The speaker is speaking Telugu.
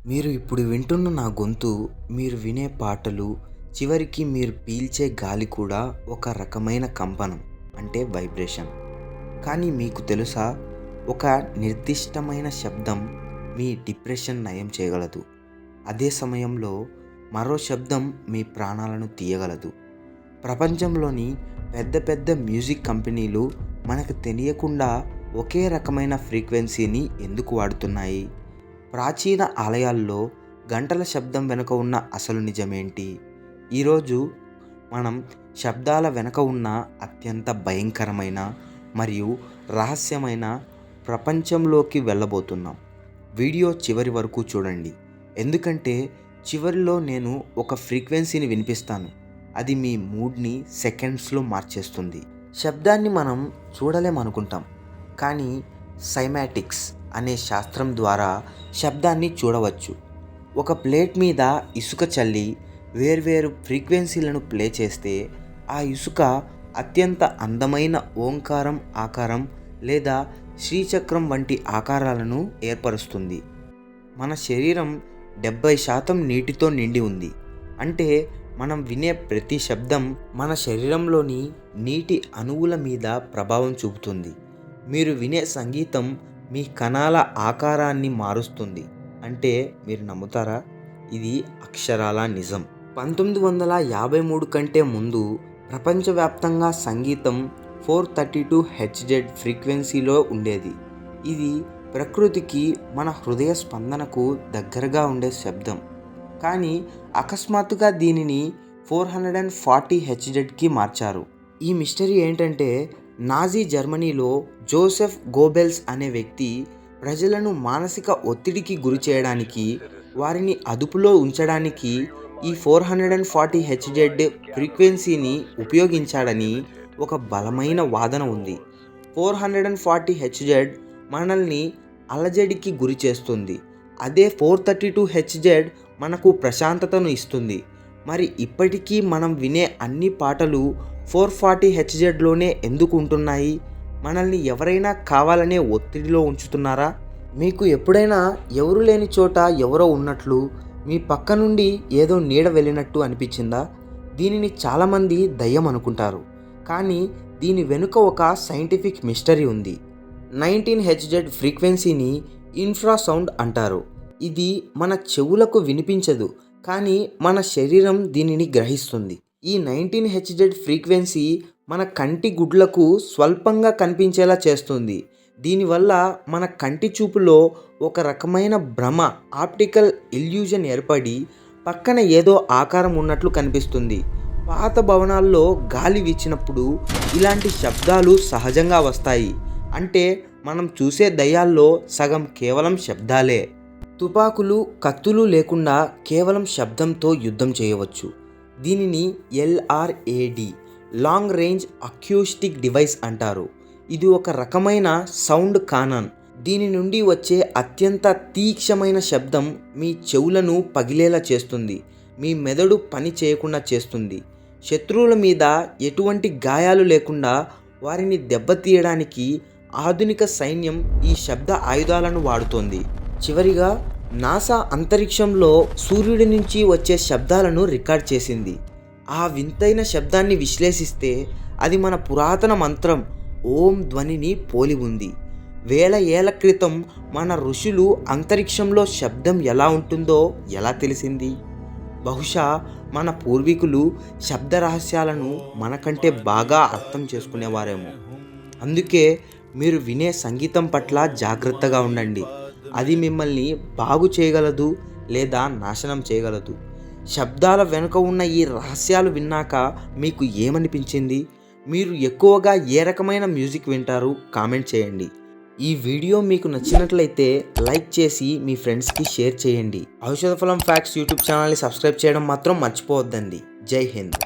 మీరు ఇప్పుడు వింటున్న నా గొంతు, మీరు వినే పాటలు, చివరికి మీరు పీల్చే గాలి కూడా ఒక రకమైన కంపనం అంటే వైబ్రేషన్. కానీ మీకు తెలుసా, ఒక నిర్దిష్టమైన శబ్దం మీ డిప్రెషన్ నయం చేయగలదు. అదే సమయంలో మరో శబ్దం మీ ప్రాణాలను తీయగలదు. ప్రపంచంలోని పెద్ద పెద్ద మ్యూజిక్ కంపెనీలు మనకు తెలియకుండా ఒకే రకమైన ఫ్రీక్వెన్సీని ఎందుకు వాడుతున్నాయి? ప్రాచీన ఆలయాల్లో గంటల శబ్దం వెనుక ఉన్న అసలు నిజమేంటి? ఈరోజు మనం శబ్దాల వెనుక ఉన్న అత్యంత భయంకరమైన మరియు రహస్యమైన ప్రపంచంలోకి వెళ్ళబోతున్నాం. వీడియో చివరి వరకు చూడండి, ఎందుకంటే చివరిలో నేను ఒక ఫ్రీక్వెన్సీని వినిపిస్తాను. అది మీ మూడ్ని సెకండ్స్లో మార్చేస్తుంది. శబ్దాన్ని మనం చూడలేమనుకుంటాం, కానీ సైమాటిక్స్ అనే శాస్త్రం ద్వారా శబ్దాన్ని చూడవచ్చు. ఒక ప్లేట్ మీద ఇసుక చల్లి వేర్వేరు ఫ్రీక్వెన్సీలను ప్లే చేస్తే ఆ ఇసుక అత్యంత అందమైన ఓంకారం ఆకారం లేదా శ్రీచక్రం వంటి ఆకారాలను ఏర్పరుస్తుంది. మన శరీరం 70% నీటితో నిండి ఉంది. అంటే మనం వినే ప్రతి శబ్దం మన శరీరంలోని నీటి అణువుల మీద ప్రభావం చూపుతుంది. మీరు వినే సంగీతం మీ కణాల ఆకారాన్ని మారుస్తుంది. అంటే మీరు నమ్ముతారా? ఇది అక్షరాల నిజం. 1953 కంటే ముందు ప్రపంచవ్యాప్తంగా సంగీతం 432 హెచ్జెడ్ ఫ్రీక్వెన్సీలో ఉండేది. ఇది ప్రకృతికి, మన హృదయ స్పందనకు దగ్గరగా ఉండే శబ్దం. కానీ అకస్మాత్తుగా దీనిని 440 హెచ్జెడ్కి మార్చారు. ఈ మిస్టరీ ఏంటంటే, నాజీ జర్మనీలో జోసెఫ్ గోబెల్స్ అనే వ్యక్తి ప్రజలను మానసిక ఒత్తిడికి గురి చేయడానికి, వారిని అదుపులో ఉంచడానికి ఈ 440 హెచ్జెడ్ ఫ్రీక్వెన్సీని ఉపయోగించాడని ఒక బలమైన వాదన ఉంది. 440 హెచ్జెడ్ మనల్ని అలజడికి గురి చేస్తుంది. అదే 432 హెచ్జెడ్ మనకు ప్రశాంతతను ఇస్తుంది. మరి ఇప్పటికీ మనం వినే అన్ని పాటలు 440 హెచ్జెడ్లోనే ఎందుకు ఉంటున్నాయి? మనల్ని ఎవరైనా కావాలనే ఒత్తిడిలో ఉంచుతున్నారా? మీకు ఎప్పుడైనా ఎవరు లేని చోట ఎవరో ఉన్నట్లు, మీ పక్క నుండి ఏదో నీడ వెళ్ళినట్టు అనిపించిందా? దీనిని చాలామంది దయ్యం అనుకుంటారు, కానీ దీని వెనుక ఒక సైంటిఫిక్ మిస్టరీ ఉంది. 19 హెచ్జెడ్ ఫ్రీక్వెన్సీని ఇన్ఫ్రాసౌండ్ అంటారు. ఇది మన చెవులకు వినిపించదు, కానీ మన శరీరం దీనిని గ్రహిస్తుంది. ఈ 19 హెచ్జెడ్ ఫ్రీక్వెన్సీ మన కంటి గుడ్లకు స్వల్పంగా కనిపించేలా చేస్తుంది. దీనివల్ల మన కంటి చూపులో ఒక రకమైన భ్రమ, ఆప్టికల్ ఇల్యూజన్ ఏర్పడి పక్కన ఏదో ఆకారం ఉన్నట్లు కనిపిస్తుంది. పాత భవనాల్లో గాలి వీచినప్పుడు ఇలాంటి శబ్దాలు సహజంగా వస్తాయి. అంటే మనం చూసే దయ్యాల్లో సగం కేవలం శబ్దాలే. తుపాకులు, కత్తులు లేకుండా కేవలం శబ్దంతో యుద్ధం చేయవచ్చు. దీనిని LRAD లాంగ్ రేంజ్ అక్యూస్టిక్ డివైస్ అంటారు. ఇది ఒక రకమైన సౌండ్ కానన్. దీని నుండి వచ్చే అత్యంత తీక్షణమైన శబ్దం మీ చెవులను పగిలేలా చేస్తుంది, మీ మెదడు పని చేయకుండా చేస్తుంది. శత్రువుల మీద ఎటువంటి గాయాలు లేకుండా వారిని దెబ్బతీయడానికి ఆధునిక సైన్యం ఈ శబ్ద ఆయుధాలను వాడుతోంది. చివరిగా నాసా అంతరిక్షంలో సూర్యుడి నుంచి వచ్చే శబ్దాలను రికార్డ్ చేసింది. ఆ వింతైన శబ్దాన్ని విశ్లేషిస్తే అది మన పురాతన మంత్రం ఓం ధ్వనిని పోలి ఉంది. వేల ఏళ్ల క్రితం మన ఋషులు అంతరిక్షంలో శబ్దం ఎలా ఉంటుందో ఎలా తెలిసింది? బహుశా మన పూర్వీకులు శబ్ద రహస్యాలను మనకంటే బాగా అర్థం చేసుకునేవారేమో. అందుకే మీరు వినే సంగీతం పట్ల జాగ్రత్తగా ఉండండి. అది మిమ్మల్ని బాగు చేయగలదు లేదా నాశనం చేయగలదు. శబ్దాల వెనుక ఉన్న ఈ రహస్యాలు విన్నాక మీకు ఏమనిపించింది? మీరు ఎక్కువగా ఏ రకమైన మ్యూజిక్ వింటారు? కామెంట్ చేయండి. ఈ వీడియో మీకు నచ్చినట్లయితే లైక్ చేసి మీ ఫ్రెండ్స్కి షేర్ చేయండి. ఔషధ ఫలం ఫ్యాక్ట్స్ యూట్యూబ్ ఛానల్ని సబ్స్క్రైబ్ చేయడం మాత్రం మర్చిపోవద్దండి. జై హింద్.